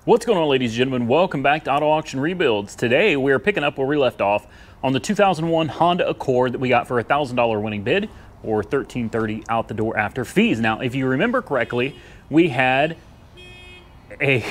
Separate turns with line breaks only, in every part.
What's going on, ladies and gentlemen? Welcome back to Auto Auction Rebuilds. Today we're picking up where we left off on the 2001 Honda Accord that we got for a $1,000 winning bid, or $1,330 out the door after fees. Now, if you remember correctly, we had a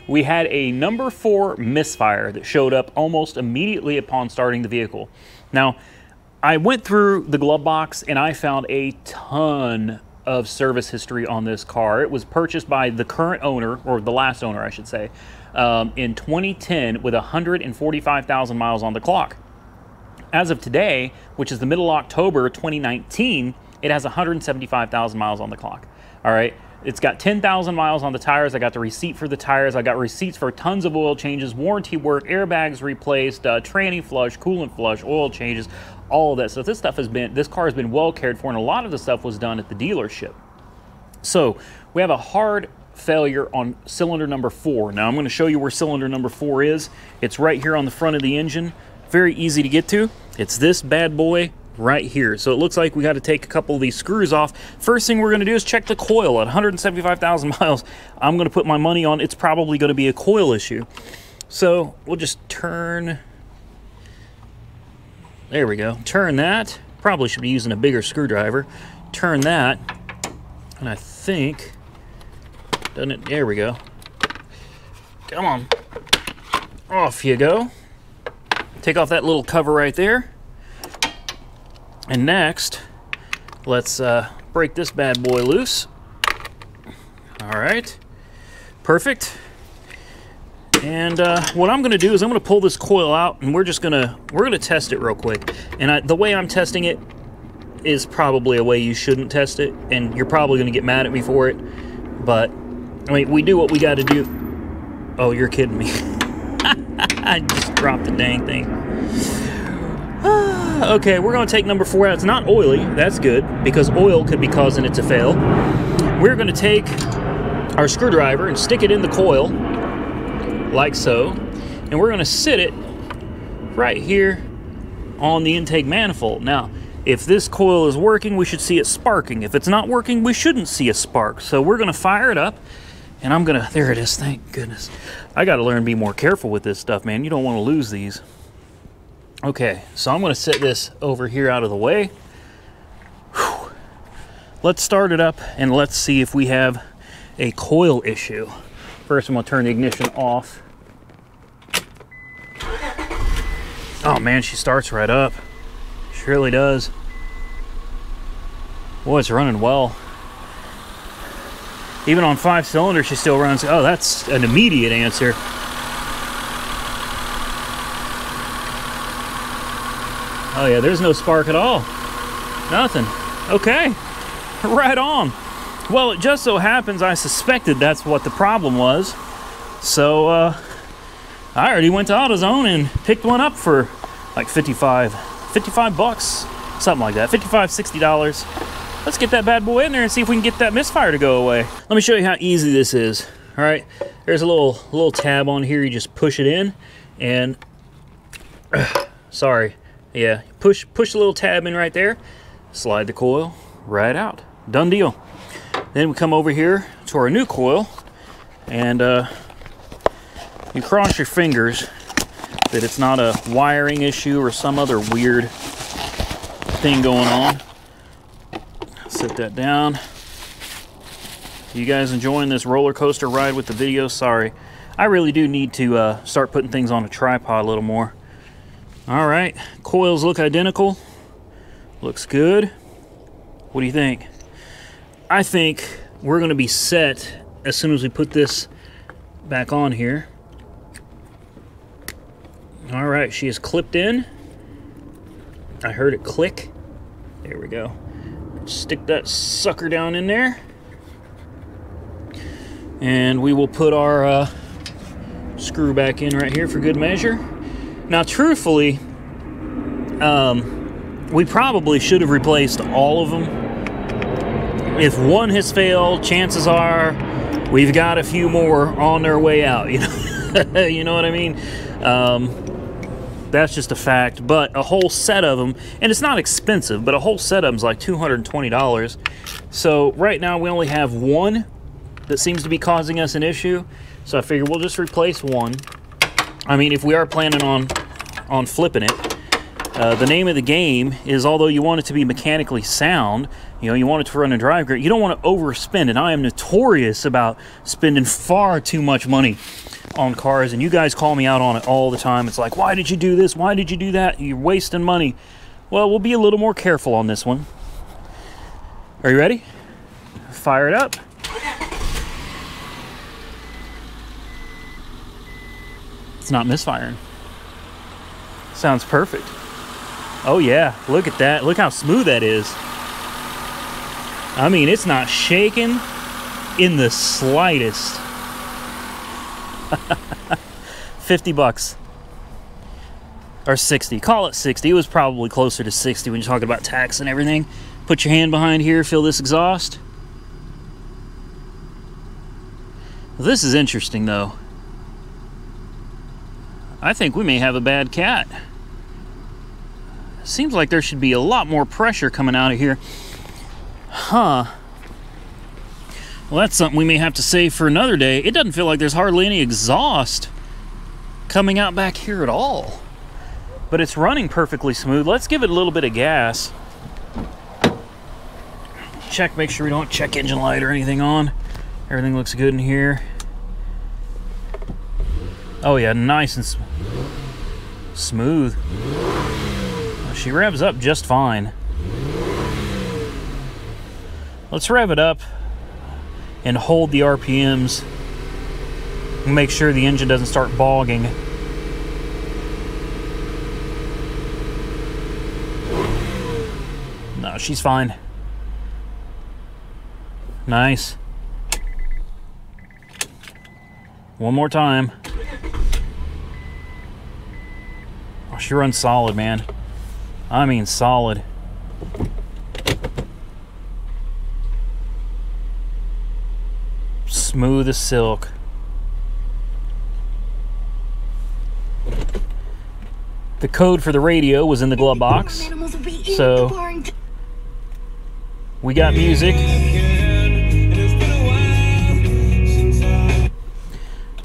we had a number 4 Misfire that showed up almost immediately upon starting the vehicle. Now, I went through the glove box and I found a ton of service history on this car. It was purchased by the current owner, or the last owner I should say, in 2010 with 145,000 miles on the clock. As of today, which is the middle of October 2019, it has 175,000 miles on the clock. All right, it's got 10,000 miles on the tires. I got the receipt for the tires. I got receipts for tons of oil changes, warranty work, airbags replaced, tranny flush, coolant flush, oil changes, all of that. So this car has been well cared for, and a lot of the stuff was done at the dealership. So we have a hard failure on cylinder number 4. Now I'm going to show you where cylinder number 4 is. It's right here on the front of the engine. Very easy to get to. It's this bad boy right here. So it looks like we got to take a couple of these screws off. First thing we're going to do is check the coil. At 175,000 miles, I'm going to put my money on it's probably going to be a coil issue. So we'll just turn. There we go. Turn that. Probably should be using a bigger screwdriver. Turn that. And I think, doesn't it? There we go. Come on. Off you go. Take off that little cover right there. And next, let's break this bad boy loose. All right. Perfect. And what I'm going to do is I'm going to pull this coil out, and we're going to test it real quick. And the way I'm testing it is probably a way you shouldn't test it, and you're probably going to get mad at me for it. But I mean, we do what we got to do. Oh, you're kidding me. I just dropped the dang thing. Okay, we're going to take number 4 out. It's not oily. That's good, because oil could be causing it to fail. We're going to take our screwdriver and stick it in the coil, like so, and we're going to sit it right here on the intake manifold. Now, if this coil is working, we should see it sparking. If it's not working, we shouldn't see a spark. So we're going to fire it up, and I'm going to, there it is, thank goodness. I got to learn to be more careful with this stuff, man. You don't want to lose these. Okay, so I'm going to set this over here out of the way. Whew. Let's start it up, and let's see if we have a coil issue. First, I'm going to turn the ignition off. Oh man, she starts right up. She really does. Boy, it's running well. Even on 5 cylinders, she still runs. Oh, that's an immediate answer. Oh yeah, there's no spark at all. Nothing. Okay, right on. Well, it just so happens I suspected that's what the problem was. So I already went to AutoZone and picked one up for like 55 bucks, something like that, $55, $60. Let's get that bad boy in there and see if we can get that misfire to go away. Let me show you how easy this is. All right, there's a little tab on here. You just push it in and sorry, yeah, push the little tab in right there, slide the coil right out. Done deal. Then we come over here to our new coil, and you cross your fingers that it's not a wiring issue or some other weird thing going on. Set that down. You guys enjoying this roller coaster ride with the video? Sorry. I really do need to start putting things on a tripod a little more. All right, coils look identical. Looks good. What do you think? I think we're going to be set as soon as we put this back on here. All right, she is clipped in. I heard it click. There we go. Stick that sucker down in there. And we will put our screw back in right here for good measure. Now, truthfully, we probably should have replaced all of them. If one has failed, chances are we've got a few more on their way out. You know, you know what I mean? That's just a fact. But a whole set of them, and it's not expensive, but a whole set of them is like $220. So right now we only have one that seems to be causing us an issue. So I figured we'll just replace one. I mean, if we are planning on flipping it, the name of the game is, although you want it to be mechanically sound, you know, you want it to run and drive great, you don't want to overspend. And I am notorious about spending far too much money on cars, and you guys call me out on it all the time. It's like, why did you do this? Why did you do that? You're wasting money. Well, we'll be a little more careful on this one. Are you ready? Fire it up. It's not misfiring. Sounds perfect. Oh yeah, look at that. Look how smooth that is. I mean, it's not shaking in the slightest. 50 bucks. Or 60. Call it 60. It was probably closer to 60 when you're talking about tax and everything. Put your hand behind here, feel this exhaust. This is interesting though. I think we may have a bad cat. Seems like there should be a lot more pressure coming out of here. Huh. Well, that's something we may have to save for another day. It doesn't feel like there's hardly any exhaust coming out back here at all. But it's running perfectly smooth. Let's give it a little bit of gas. Check, make sure we don't check engine light or anything on. Everything looks good in here. Oh yeah, nice and smooth. She revs up just fine. Let's rev it up and hold the RPMs. Make sure the engine doesn't start bogging. No, she's fine. Nice. One more time. Oh, she runs solid, man. I mean solid. Smooth as silk. The code for the radio was in the glove box, so we got music.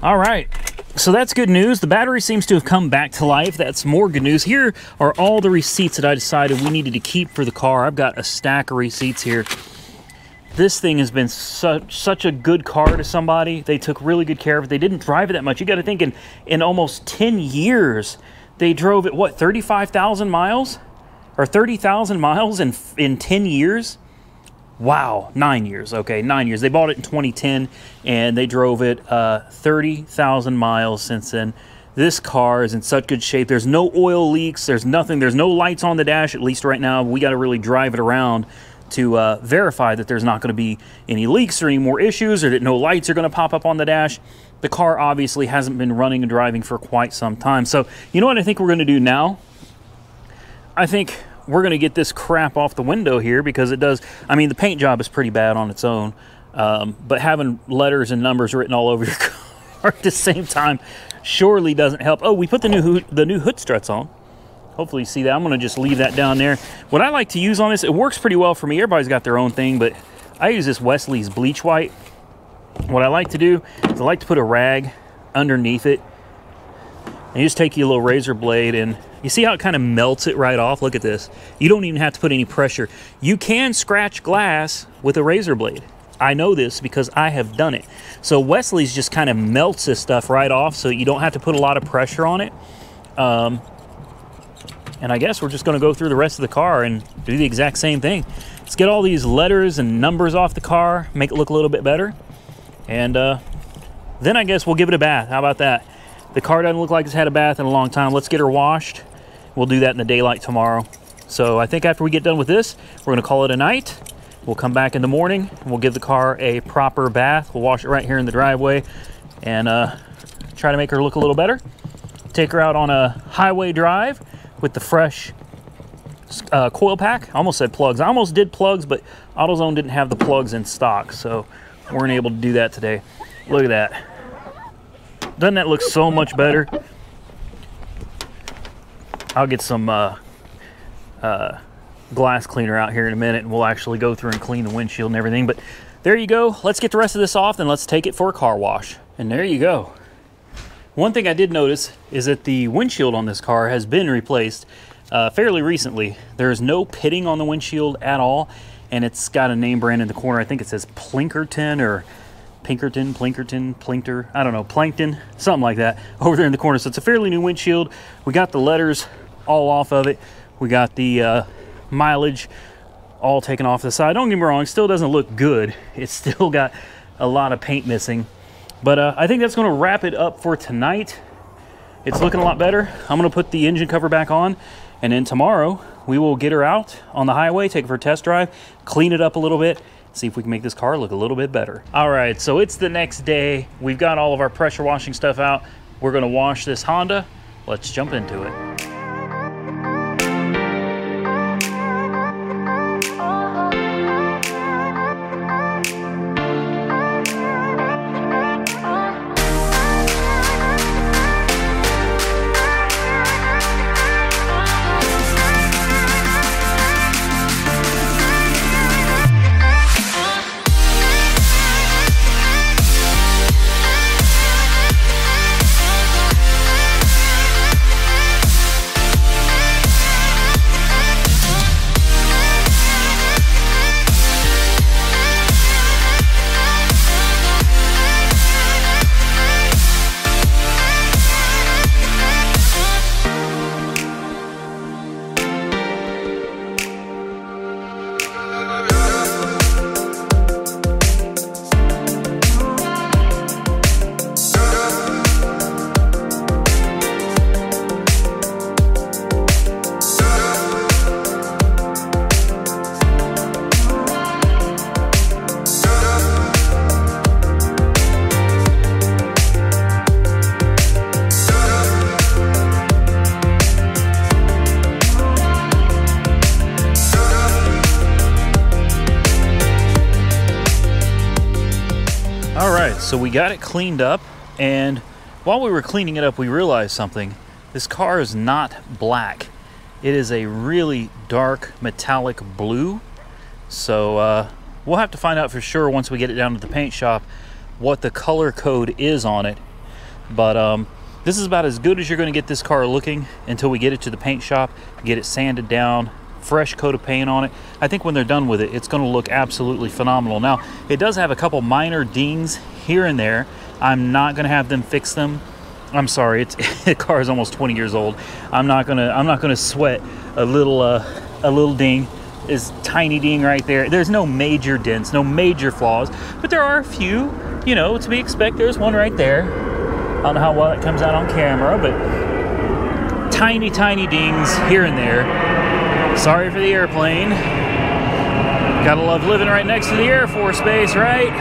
All right, so that's good news. The battery seems to have come back to life. That's more good news. Here are all the receipts that I decided we needed to keep for the car. I've got a stack of receipts here. This thing has been such a good car to somebody. They took really good care of it. They didn't drive it that much. You got to think in almost 10 years, they drove it, what, 35,000 miles? Or 30,000 miles in 10 years? Wow, 9 years, okay, 9 years. They bought it in 2010, and they drove it 30,000 miles since then. This car is in such good shape. There's no oil leaks. There's nothing. There's no lights on the dash, at least right now. We got to really drive it around to verify that there's not going to be any leaks or any more issues, or that no lights are going to pop up on the dash. The car obviously hasn't been running and driving for quite some time. So you know what I think we're going to do now? I think we're going to get this crap off the window here, because it does, I mean, the paint job is pretty bad on its own, but having letters and numbers written all over your car at the same time surely doesn't help. Oh, we put the new Hood Struts on. Hopefully you see that. I'm going to just leave that down there. What I like to use on this, it works pretty well for me. Everybody's got their own thing, but I use this Wesley's bleach white. What I like to do is I like to put a rag underneath it, and you just take your little razor blade, and you see how it kind of melts it right off? Look at this. You don't even have to put any pressure. You can scratch glass with a razor blade. I know this because I have done it. So Wesley's just kind of melts this stuff right off, so you don't have to put a lot of pressure on it. And I guess we're just going to go through the rest of the car and do the exact same thing. Let's get all these letters and numbers off the car, make it look a little bit better. And then I guess we'll give it a bath. How about that? The car doesn't look like it's had a bath in a long time. Let's get her washed. We'll do that in the daylight tomorrow. So I think after we get done with this, we're going to call it a night. We'll come back in the morning, and we'll give the car a proper bath. We'll wash it right here in the driveway and try to make her look a little better. Take her out on a highway drive with the fresh coil pack. I almost said plugs. I almost did plugs, but AutoZone didn't have the plugs in stock, so we weren't able to do that today. Look at that. Doesn't that look so much better? I'll get some glass cleaner out here in a minute, and we'll actually go through and clean the windshield and everything. But there you go. Let's get the rest of this off and let's take it for a car wash. And there you go. One thing I did notice is that the windshield on this car has been replaced fairly recently. There is no pitting on the windshield at all, and it's got a name brand in the corner. I think it says Plinkerton or Pinkerton, Plinkerton, Plinkter, I don't know, Plankton, something like that over there in the corner. So it's a fairly new windshield. We got the letters all off of it. We got the mileage all taken off the side. Don't get me wrong, it still doesn't look good. It's still got a lot of paint missing. But I think that's going to wrap it up for tonight. It's looking a lot better. I'm going to put the engine cover back on, and then tomorrow we will get her out on the highway, take her for a test drive, clean it up a little bit, see if we can make this car look a little bit better. All right, so it's the next day. We've got all of our pressure washing stuff out. We're going to wash this Honda. Let's jump into it. So we got it cleaned up, and while we were cleaning it up, we realized something. This car is not black. It is a really dark metallic blue. So we'll have to find out for sure once we get it down to the paint shop what the color code is on it. But this is about as good as you're going to get this car looking until we get it to the paint shop, get it sanded down, fresh coat of paint on it. I think when they're done with it, it's going to look absolutely phenomenal. Now, it does have a couple minor dings here and there. I'm not going to have them fix them. I'm sorry, the car is almost 20 years old. I'm not gonna sweat a little ding, this tiny ding right there. There's no major dents, no major flaws, but there are a few, you know, to be expected. There's one right there. I don't know how well it comes out on camera, but tiny dings here and there. Sorry for the airplane. Gotta love living right next to the Air Force Base, right?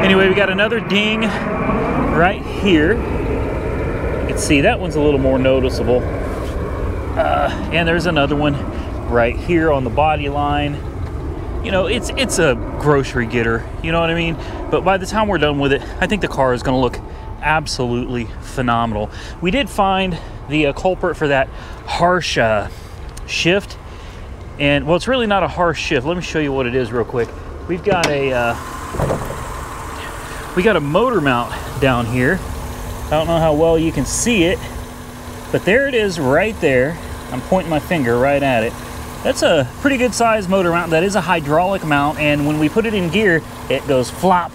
Anyway, we got another ding right here. You can see that one's a little more noticeable. And there's another one right here on the body line. You know, it's a grocery getter, you know what I mean? But by the time we're done with it, I think the car is gonna look absolutely phenomenal. We did find the culprit for that harsh shift. And, well, it's really not a harsh shift. Let me show you what it is real quick. We've got a motor mount down here. I don't know how well you can see it, but there it is right there. I'm pointing my finger right at it. That's a pretty good size motor mount. That is a hydraulic mount, and when we put it in gear, it goes flop,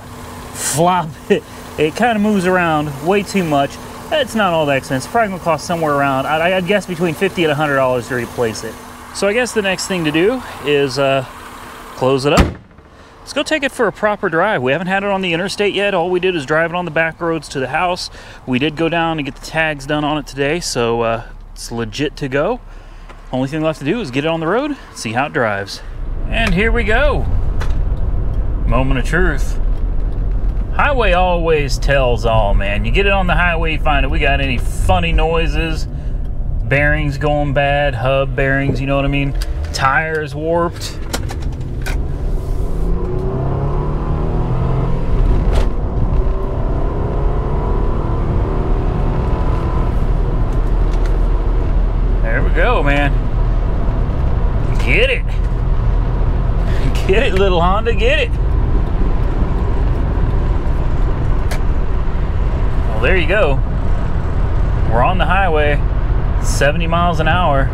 flop. It kind of moves around way too much. It's not all that expensive. Probably gonna cost somewhere around, I'd guess between $50 and $100 to replace it. So I guess the next thing to do is close it up. Let's go take it for a proper drive. We haven't had it on the interstate yet. All we did is drive it on the back roads to the house. We did go down and get the tags done on it today, so it's legit to go. Only thing left to do is get it on the road, see how it drives. And here we go. Moment of truth. Highway always tells all, man. You get it on the highway, you find it. We got any funny noises, bearings going bad, hub bearings, you know what I mean? Tires warped. There we go, man. Get it. Get it, little Honda, get it. Well, there you go. We're on the highway, 70 miles an hour.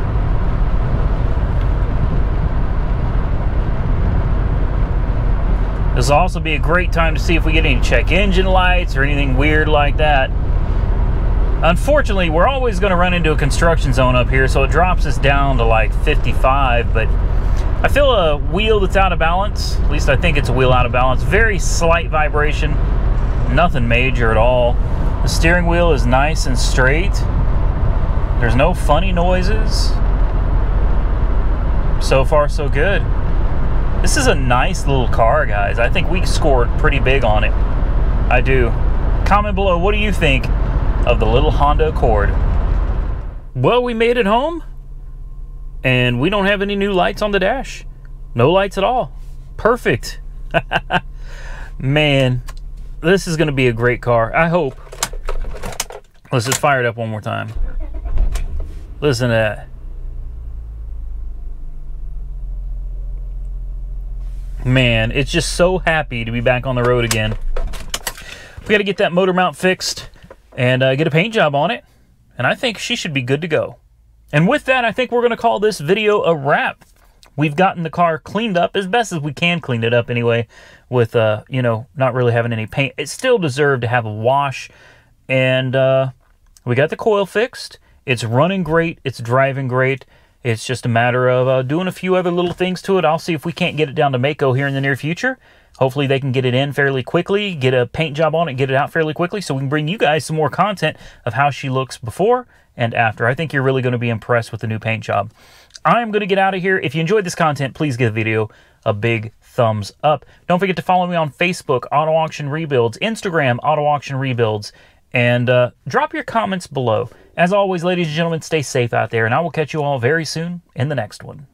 This will also be a great time to see if we get any check engine lights or anything weird like that. Unfortunately, we're always going to run into a construction zone up here, so it drops us down to like 55, but I feel a wheel that's out of balance. At least I think it's a wheel out of balance. Very slight vibration, nothing major at all. The steering wheel is nice and straight. There's no funny noises. So far, so good. This is a nice little car, guys. I think we scored pretty big on it. I do. Comment below, what do you think of the little Honda Accord? Well, we made it home, and we don't have any new lights on the dash. No lights at all. Perfect. Man, this is going to be a great car. I hope. Let's just fire it up one more time. Listen to that. Man, it's just so happy to be back on the road again. We got to get that motor mount fixed and get a paint job on it, and I think she should be good to go. And with that, I think we're going to call this video a wrap. We've gotten the car cleaned up as best as we can clean it up anyway, with you know, not really having any paint. It still deserved to have a wash, and we got the coil fixed. It's running great. It's driving great. It's just a matter of doing a few other little things to it. I'll see if we can't get it down to Mako here in the near future. Hopefully they can get it in fairly quickly, get a paint job on it, get it out fairly quickly, so we can bring you guys some more content of how she looks before and after. I think you're really going to be impressed with the new paint job. I'm going to get out of here. If you enjoyed this content, please give the video a big thumbs up. Don't forget to follow me on Facebook, Auto Auction Rebuilds, Instagram, Auto Auction Rebuilds, and drop your comments below. As always, ladies and gentlemen, stay safe out there, and I will catch you all very soon in the next one.